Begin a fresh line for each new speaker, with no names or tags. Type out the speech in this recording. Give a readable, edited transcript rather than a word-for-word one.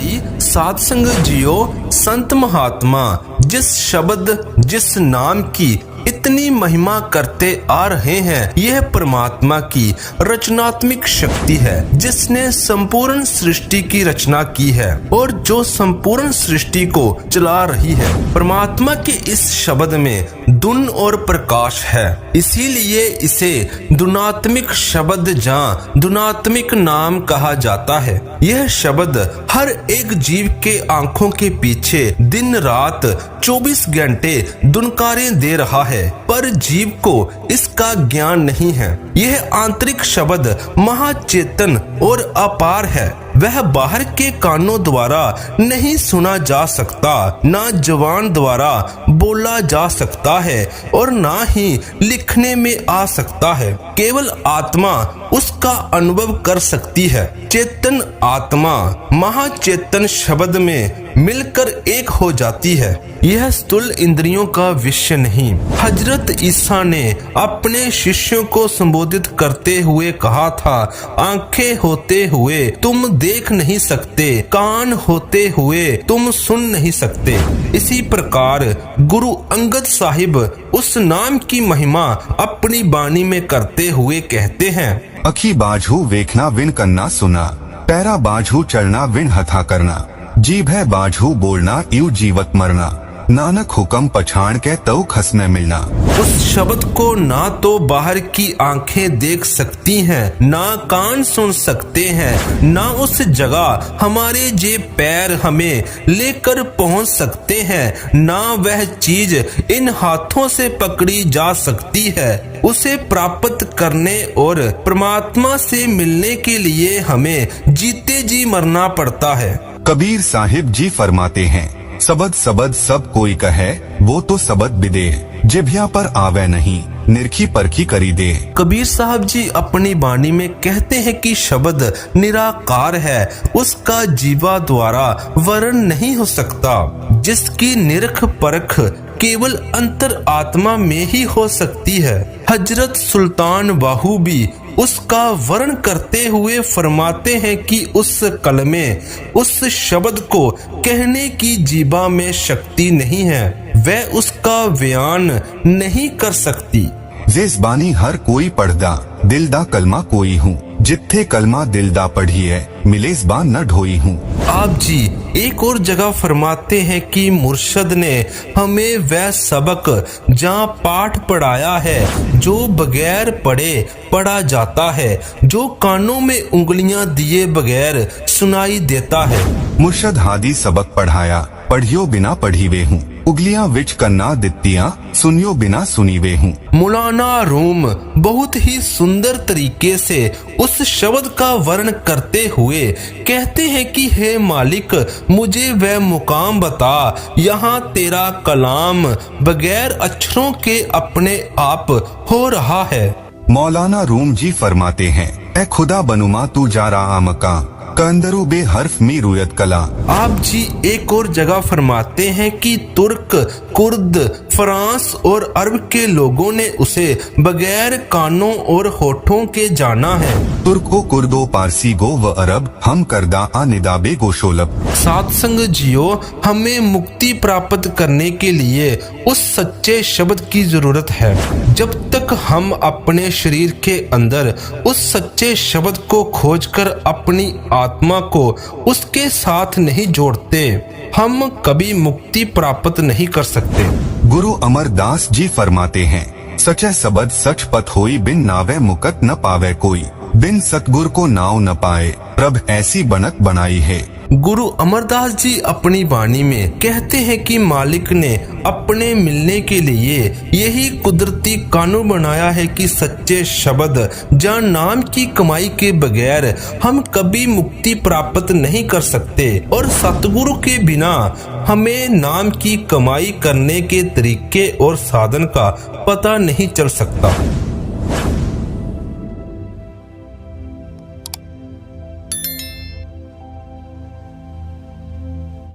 भाई साध संगत जियो, संत महात्मा जिस शब्द जिस नाम की इतनी महिमा करते आ रहे हैं, यह परमात्मा की रचनात्मक शक्ति है जिसने संपूर्ण सृष्टि की रचना की है और जो संपूर्ण सृष्टि को चला रही है। परमात्मा के इस शब्द में दुन और प्रकाश है, इसीलिए इसे दुनात्मिक शब्द या दुनात्मिक नाम कहा जाता है। यह शब्द हर एक जीव के आंखों के पीछे दिन रात 24 घंटे दुनकारें दे रहा है, पर जीव को इसका ज्ञान नहीं है। यह आंतरिक शब्द महाचेतन और अपार है। वह बाहर के कानों द्वारा नहीं सुना जा सकता, ना जवान द्वारा बोला जा सकता है और ना ही लिखने में आ सकता है। केवल आत्मा उसका अनुभव कर सकती है। चेतन आत्मा महाचेतन शब्द में मिलकर एक हो जाती है। यह स्थूल इंद्रियों का विषय नहीं। हजरत ईसा ने अपने शिष्यों को संबोधित करते हुए कहा था, आंखें होते हुए तुम देख नहीं सकते, कान होते हुए तुम सुन नहीं सकते। इसी प्रकार गुरु अंगद साहिब उस नाम की महिमा अपनी बाणी में करते हुए कहते हैं,
अखी बाझू वेखना विन करना सुना, पैरा बाझू चलना विन हथा करना, जीभ है बाझू बोलना इउ जीवत मरना, नानक हुक्म पछाण के तऊ खस न मिलना।
उस शब्द को ना तो बाहर की आंखें देख सकती हैं, ना कान सुन सकते हैं, ना उस जगह हमारे जे पैर हमें लेकर पहुंच सकते हैं, ना वह चीज इन हाथों से पकड़ी जा सकती है। उसे प्राप्त करने और परमात्मा से मिलने के लिए हमें जीते जी मरना पड़ता है।
कबीर साहिब जी फरमाते हैं, सबद सबद सब कोई कहे, वो तो सबद बिदे, जिभ्या पर आवे नहीं, निरखी परखी करी दे। कबीर
साहब जी अपनी बाणी में कहते हैं कि शब्द निराकार है, उसका जीवा द्वारा वर्ण नहीं हो सकता, जिसकी निरख परख केवल अंतर आत्मा में ही हो सकती है। हजरत सुल्तान बाहू भी उसका वर्ण करते हुए फरमाते हैं कि उस कलमे उस शब्द को कहने की जीवा में शक्ति नहीं है, वह उसका बयान नहीं कर सकती।
जिस बानी हर कोई पढ़दा, दिल दा कलमा कोई हूँ, जिथे कलमा दिल दा पढ़ी है, मिले ज़बान न ढोई हूँ।
आप जी एक और जगह फरमाते हैं कि मुर्शद ने हमें वह सबक जहाँ पाठ पढ़ाया है जो बगैर पढ़े पढ़ा जाता है, जो कानों में उंगलियां दिए बगैर सुनाई देता है।
मुर्शद हादी सबक पढ़ाया, पढ़ियो बिना पढ़ीवे हूँ, उंगलियां विच कन्ना दित्तियां, सुनियो बिना सुनीवे हूँ।
मौलाना रूम बहुत ही सुंदर तरीके से उस शब्द का वर्ण करते हुए कहते हैं कि हे मालिक, मुझे वह मुकाम बता, यहाँ तेरा कलाम बगैर अक्षरों के अपने आप हो रहा है।
मौलाना रूम जी फरमाते हैं, ए खुदा बनुमा तू जा रहा मका, कंदरू बे हर्फ में रुयत कला।
आप जी एक और जगह फरमाते हैं कि तुर्क, कुर्द, फ्रांस और अरब के लोगों ने उसे बगैर कानों और होठों के जाना है।
तुर्को, कुर्दो, पारसी गो व अरब, हम करदा आ निदाबे गोशोलब।
सात संग जियो, हमें मुक्ति प्राप्त करने के लिए उस सच्चे शब्द की जरूरत है। जब तक हम अपने शरीर के अंदर उस सच्चे शब्द को खोजकर अपनी आत्मा को उसके साथ नहीं जोड़ते, हम कभी मुक्ति प्राप्त नहीं कर सकते।
गुरु अमरदास जी फरमाते हैं, सचे सबद सच पथ होई, बिन नावे मुकत न पावे कोई, बिन सतगुर को नाव न पाए, प्रभ ऐसी बनत बनाई है।
गुरु अमरदास जी अपनी वाणी में कहते हैं कि मालिक ने अपने मिलने के लिए यही कुदरती कानून बनाया है कि सच्चे शब्द या नाम की कमाई के बगैर हम कभी मुक्ति प्राप्त नहीं कर सकते, और सतगुरु के बिना हमें नाम की कमाई करने के तरीके और साधन का पता नहीं चल सकता।